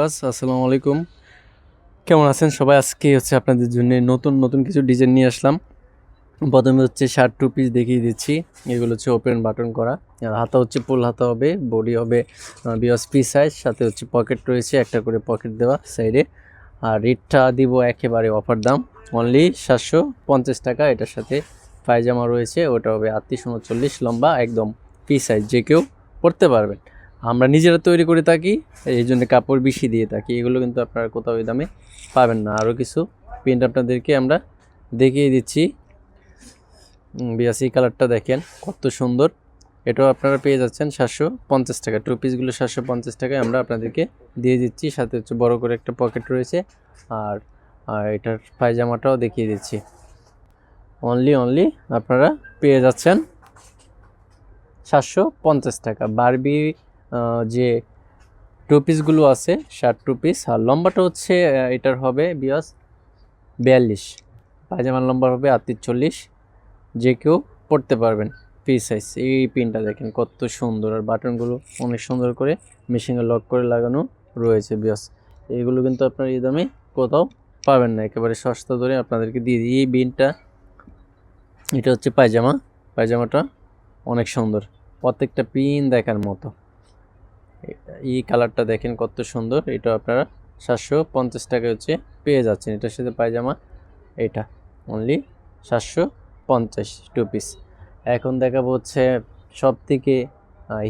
আসসালামু আলাইকুম। কেমন আছেন সবাই? আজকে আপনাদের জন্য নতুন নতুন কিছু ডিজাইন নিয়ে আসলাম। প্রথমে শার্ট টু পিস দেখিয়ে দিচ্ছি। এগুলো ওপেন বাটন করা, আর হাতা ফুল হাতা হবে, বডি হবে বিয়াস পি সাইজ, সাথে পকেট রয়েছে, একটা করে পকেট দেওয়া সাইডে। আর রেটটা দিব একেবারে অফার দাম, অনলি 750 টাকা। এটার সাথে পায়জামা রয়েছে, ওটা হবে 38-39 লম্বা, একদম পি সাইজ, যে কেউ পরতে পারবেন। আমরা নিজেরা তৈরি করে থাকি, এই জন্য কাপড় বেশি দিয়ে থাকি। এগুলো কিন্তু আপনারা কোথাও ওই দামে পাবেন না। আরও কিছু প্রিন্ট আপনাদেরকে আমরা দেখিয়ে দিচ্ছি। বিয়াসি কালারটা দেখেন কত সুন্দর। এটাও আপনারা পেয়ে যাচ্ছেন 750 টাকা। টু পিসগুলো 750 টাকায় আমরা আপনাদেরকে দিয়ে দিচ্ছি। সাথে বড় করে একটা পকেট রয়েছে। আর এটার পায়জামাটাও দেখিয়ে দিচ্ছি। অনলি আপনারা পেয়ে যাচ্ছেন 750 টাকা। বারবি যে টু পিসগুলো আছে, শার্ট টু পিস, আর লম্বাটা এটার হবে বিয়াস 42, পায়জামার লম্বা হবে 38-40, যে কেউ পড়তে পারবেন, পি সাইজ। এই পিনটা দেখেন কত সুন্দর, আর বাটনগুলো অনেক সুন্দর করে মেশিনে লক করে লাগানো রয়েছে বিয়াস। এইগুলো কিন্তু আপনার এই দামে কোথাও পাবেন না, একেবারে সস্তা ধরে আপনাদেরকে দিয়ে দিই। এই বিনটা, এটা পায়জামাটা অনেক সুন্দর, প্রত্যেকটা পিন দেখার মতো। এই কালারটা দেখেন কত সুন্দর। এটা আপনারা 750 টাকায় পেয়ে যাচ্ছেন। এটার সাথে পায়জামা, এটা অনলি 750 টু পিস। এখন দেখাবো সব থেকে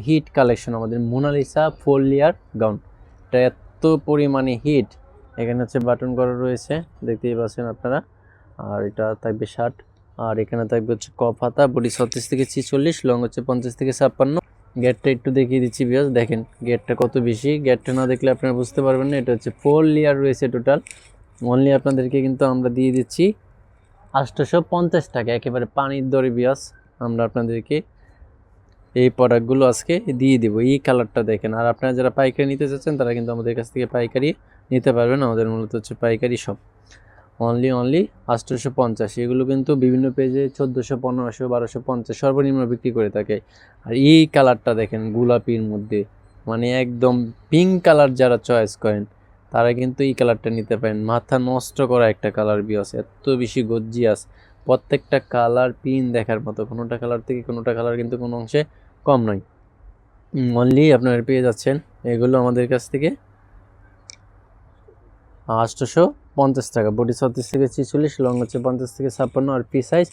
হিট কালেকশন, আমাদের মোনালিসা 4 লেয়ার গাউন। এটা এত পরিমাণে হিট। এখানে বাটন করা রয়েছে, দেখতেই পাচ্ছেন আপনারা। আর এটা থাকবে শার্ট, আর এখানে থাকবে কপ হাতা, বডি 36-46, লং 50-56। গেটটা একটু দেখিয়ে দিচ্ছি বিয়াস, দেখেন গেটটা কত বেশি। গেটটা না দেখলে আপনারা বুঝতে পারবেন না। এটা 4 লেয়ার রয়েছে টোটাল। অনলি আপনাদেরকে কিন্তু আমরা দিয়ে দিচ্ছি 850 টাকা, একেবারে পানির দরে বিয়াস। আমরা আপনাদেরকে এই প্রোডাক্টগুলো আজকে দিয়ে দিব। এই কালারটা দেখেন। আর আপনারা যারা পাইকারি নিতে চাচ্ছেন তারা কিন্তু আমাদের কাছ থেকে পাইকারি নিতে পারবেন। আমাদের মূলত পাইকারি সব। অনলি 850। এগুলো কিন্তু বিভিন্ন পেজে 1400, 1500, 1250 সর্বনিম্ন বিক্রি করে থাকে। আর এই কালারটা দেখেন গোলাপির মধ্যে, মানে একদম পিঙ্ক কালার যারা চয়েস করেন তারা কিন্তু এই কালারটা নিতে পারেন। মাথা নষ্ট করা একটা কালার বিয়াস, এত বেশি গর্জিয়াস। প্রত্যেকটা কালার পিন দেখার মতো, কোনোটা কালার থেকে কোনোটা কালার কিন্তু কোনো অংশে কম নয়। অনলি আপনারা পেয়ে যাচ্ছেন এগুলো আমাদের কাছ থেকে 850 টাকা। বডি 36-46, লং 50-56, আর পি সাইজ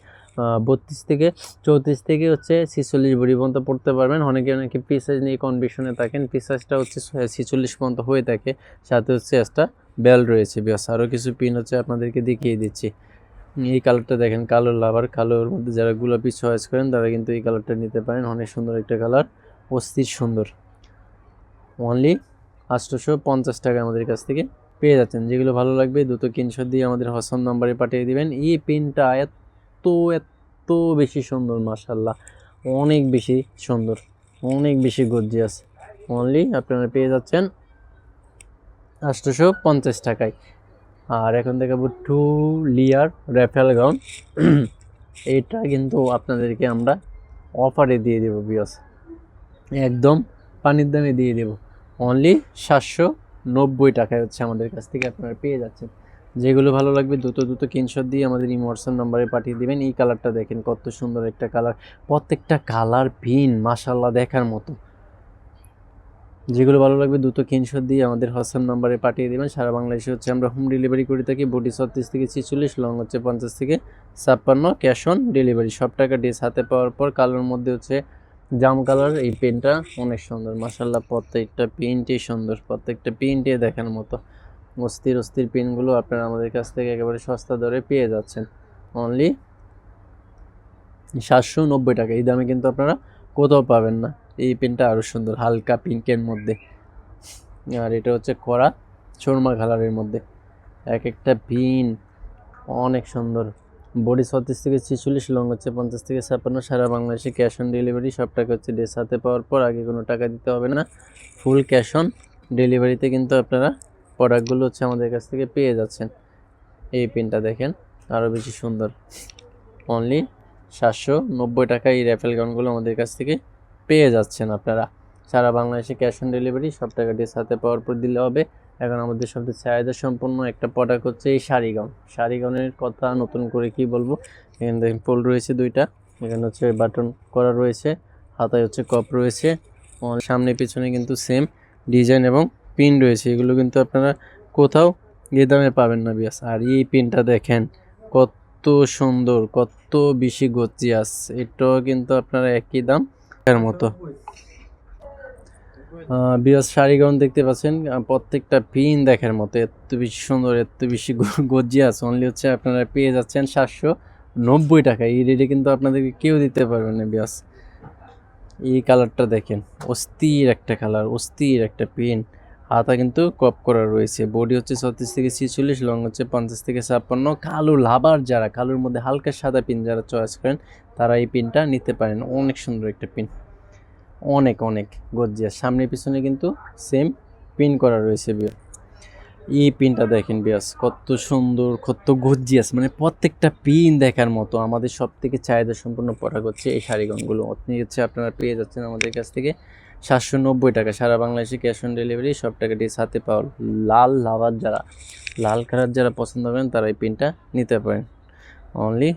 32-34 থেকে 46 বডি পর্যন্ত পড়তে পারবেন। অনেকে পি সাইজ নিয়ে কনভিশনে থাকেন। পি সাইজটা 46 পর্যন্ত হয়ে থাকে। সাথে একটা বেল রয়েছে বিয়াস। আরও কিছু পিন আপনাদেরকে দেখিয়ে দিচ্ছি। এই কালারটা দেখেন, কালো লাভার, কালোর মধ্যে যারা গোলাপি চয়েস করেন তারা কিন্তু এই কালারটা নিতে পারেন। অনেক সুন্দর একটা কালার, অস্থির সুন্দর। অনলি 850 টাকা আমাদের কাছ থেকে পেয়ে যাচ্ছেন। যেগুলো ভালো লাগবে দ্রুত স্ক্রিনশট দিয়ে আমাদের হোয়াটসঅ্যাপ নাম্বারে পাঠিয়ে দিবেন। এই পিনটা এত বেশি সুন্দর, মাশাআল্লাহ, অনেক বেশি সুন্দর, অনেক বেশি গর্জিয়াস। অনলি আপনারা পেয়ে যাচ্ছেন 850 টাকায়। আর এখন দেখাবো 2 লেয়ার র্যাফেল গাউন। এটা কিন্তু আপনাদেরকে আমরা অফারে দিয়ে দেবো বিয়াস, একদম পানির দামে দিয়ে দেবো। অনলি 790 টাকায় আমাদের কাছ থেকে আপনারা পেয়ে যাচ্ছেন। যেগুলো ভালো লাগবে দ্রুত স্ক্রিনশট দিয়ে আমাদের এই হোয়াটসঅ্যাপ নাম্বারে পাঠিয়ে দিবেন। এই কালারটা দেখেন কত সুন্দর একটা কালার, প্রত্যেকটা কালার পিন মাশাআল্লাহ দেখার মতো। যেগুলো ভালো লাগবে দ্রুত স্ক্রিনশট দিয়ে আমাদের হোয়াটসঅ্যাপ নাম্বারে পাঠিয়ে দেবেন। সারা বাংলাদেশে আমরা হোম ডেলিভারি করে থাকি। Body 36-46, long 50-56, cash on delivery. সব টাকা ড্রেস হাতে পাওয়ার পর কালার মধ্যে জাম কালার। এই পেনটা অনেক সুন্দর, মাশাআল্লাহ, প্রত্যেকটা পেনটাই সুন্দর, প্রত্যেকটা পেনটাই দেখার মতো। অস্থির পেনগুলো আপনারা আমাদের কাছ থেকে একেবারে সস্তা দরে পেয়ে যাচ্ছেন। অনলি 790 টাকা। এই দামে কিন্তু আপনারা কোথাও পাবেন না। এই পেনটা আরও সুন্দর, হালকা পিঙ্কের মধ্যে। আর এটা কড়া সুরমা কালারের মধ্যে। এক একটা পিন অনেক সুন্দর। বডি 36-46, লং 50-56, সারা বাংলাদেশে ক্যাশ অন ডেলিভারি। সব টাকা ড্রেস হাতে পাওয়ার পর, আগে কোনো টাকা দিতে হবে না। ফুল ক্যাশ অন ডেলিভারিতে কিন্তু আপনারা প্রোডাক্টগুলো আমাদের কাছ থেকে পেয়ে যাচ্ছেন। এই পেনটা দেখেন আরও বেশি সুন্দর। অনলি 790 টাকা এই র্যাফেল গাউনগুলো আমাদের কাছ থেকে পেয়ে যাচ্ছেন আপনারা। সারা বাংলাদেশে ক্যাশ অন ডেলিভারি, সব টাকা দিয়ে হাতে পাওয়ার পর দিলে হবে। এখন আমাদের সবচেয়ে চাহিদা সম্পন্ন একটা প্রোডাক্ট হচ্ছে এই শাড়ি গাউন। শাড়ি গাউনের কথা নতুন করে কি বলবো, এখানে দেখেন ফুল রয়েছে দুইটা, এখানে হচ্ছে বাটন করা রয়েছে, হাতায় হচ্ছে কপ রয়েছে, সামনে পিছনে কিন্তু সেম ডিজাইন এবং পিন রয়েছে। এগুলো কিন্তু আপনারা কোথাও এই দামে পাবেন না বিয়াস। আর এই পিনটা দেখেন কত সুন্দর, কত বেশি গর্জিয়াস, এটাও কিন্তু আপনারা একই দাম এর মতো। বিয়াস শাড়ি গাউন দেখতে পাচ্ছেন, প্রত্যেকটা পিন দেখার মতো, এত বেশি সুন্দর, এত বেশি গর্জিয়াস। অনলি হচ্ছে আপনারা পেয়ে যাচ্ছেন 790 টাকা। এই রেটে কিন্তু আপনাদেরকে কেউ দিতে পারবে না বিয়াস। এই কালারটা দেখেন, অস্থির একটা কালার, অস্থির একটা পিন, হাতা কিন্তু কপ করা রয়েছে, বডি হচ্ছে 36 থেকে 46, লং হচ্ছে 50 থেকে 56। কালো লাভার যারা, কালোর মধ্যে হালকা সাদা পিন যারা চয়েস করেন, তারা এই পিনটা নিতে পারেন। অনেক সুন্দর একটা পিন, অনেক অনেক গর্জিয়াস। সামনে পিছনে কিন্তু সেম পিন করা রয়েছে। এই পিনটা দেখেন বিয়াস, কত সুন্দর, কত গর্জিয়াস, মানে প্রত্যেকটা পিন দেখার মতো। আমাদের সব থেকে চাহিদা সম্পূর্ণ প্রোডাক্ট হচ্ছে এই শাড়িগণগুলো। আপনি হচ্ছে আপনারা পেয়ে যাচ্ছেন আমাদের কাছ থেকে 790 টাকা, সারা বাংলাদেশে ক্যাশ অন ডেলিভারি, সব টাকা দিয়ে হাতে পাওয়া। লাল লাভার যারা, লাল কালার যারা পছন্দ করেন, তারা এই পিনটা নিতে পারেন অনলি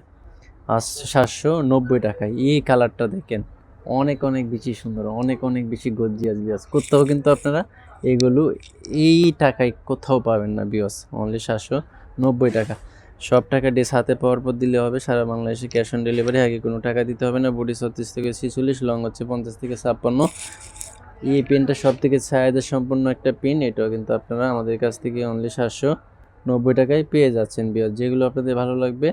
790 টাকায়। এই কালারটা দেখেন, অনেক অনেক বেশি সুন্দর, অনেক অনেক বেশি গর্জিয়াস বিয়াস। কোথাও কিন্তু আপনারা এগুলো এই টাকায় কোথাও পাবেন না বিয়াস, অনলি 790 টাকা। সব টাকা ডেস হাতে পাওয়ার পর দিলে হবে। সারা বাংলাদেশে ক্যাশ অন ডেলিভারি, আগে কোনো টাকা দিতে হবে না। বডি 36 থেকে 46, লং হচ্ছে 50 থেকে 56। এই পেনটা সব থেকে চাহিদা সম্পন্ন একটা পেন, এটাও কিন্তু আপনারা আমাদের কাছ থেকে অনলি 790 টাকায় পেয়ে যাচ্ছেন বিয়াস। যেগুলো আপনাদের ভালো লাগবে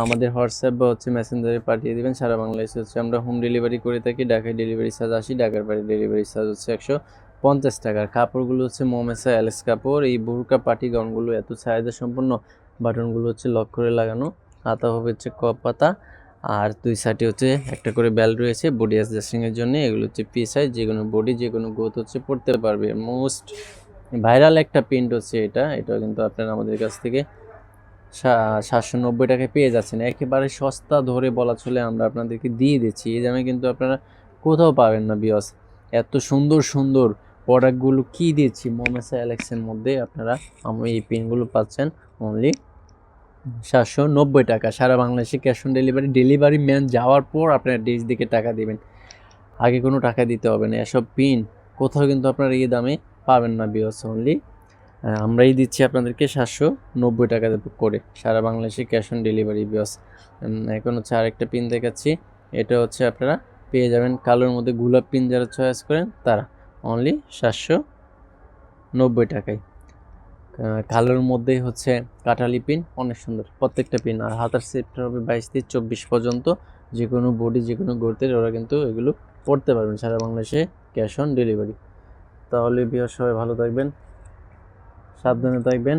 আমাদের হোয়াটসঅ্যাপ বা হচ্ছে মেসেঞ্জারে পাঠিয়ে দেবেন। সারা বাংলাদেশে হচ্ছে আমরা হোম ডেলিভারি করে থাকি। ঢাকায় ডেলিভারি চার্জ 80, ঢাকার বাইরে ডেলিভারি চার্জ হচ্ছে 150 টাকা। কাপড়গুলো হচ্ছে মোমেসা অ্যালেক্স কাপড়। এই বুরকা পার্টি গাউনগুলো এত চাহিদা সম্পন্ন, বাটনগুলো হচ্ছে লক করে লাগানো, হাতা হবে হচ্ছে কপ পাতা, আর দুই সাইডে হচ্ছে একটা করে বেল রয়েছে বডি অ্যাডজাস্টিংয়ের জন্য। এগুলো হচ্ছে পি সাইজ, যে কোনো বডি, যে কোনো গ্রোথ হচ্ছে পড়তে পারবে। মোস্ট ভাইরাল একটা প্রিন্ট হচ্ছে এটাও কিন্তু আপনারা আমাদের কাছ থেকে 790 টাকায় পেয়ে যাচ্ছেন। একেবারে সস্তা ধরে বলা চলে, আমরা আপনাদেরকে দিয়ে দিচ্ছি। এই দামে কিন্তু আপনারা কোথাও পাবেন না বিয়স। এত সুন্দর সুন্দর প্রোডাক্টগুলো কি দিচ্ছি মোমেসা অ্যালেক্সের মধ্যে, আপনারা এই পেনগুলো পাচ্ছেন অনলি 790 টাকা। সারা বাংলাদেশে cash on delivery, delivery man যাওয়ার পর আপনারা ডেজ দিকে টাকা দেবেন, আগে কোনো টাকা দিতে হবে না। এসব পিন কোথাও কিন্তু আপনারা এই দামে পাবেন না বিয়স। অনলি আমরাই দিচ্ছি আপনাদেরকে 790 টাকা করে, সারা বাংলাদেশে ক্যাশ অন ডেলিভারি বিয়স। এখন হচ্ছে আরেকটা পিন দেখাচ্ছি, এটা হচ্ছে আপনারা পেয়ে যাবেন কালোর মধ্যে গোলাপ পিন যারা চয়েস করেন, তারা অনলি 790 টাকায়। কালোর মধ্যেই হচ্ছে কাটালি পিন, অনেক সুন্দর প্রত্যেকটা পিন। আর হাতার সেটটা হবে 22 থেকে 24 পর্যন্ত, যে কোনো বডি, যে কোনো গর্তের ওরা কিন্তু এগুলো পড়তে পারবেন। সারা বাংলাদেশে ক্যাশ অন ডেলিভারি। তাহলে বিয়ার সবাই ভালো থাকবেন, সাবধানে থাকবেন।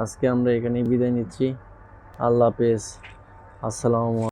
আজকে আমরা এখানেই বিদায় নিচ্ছি। আল্লাহ হাফেজ, আসসালামু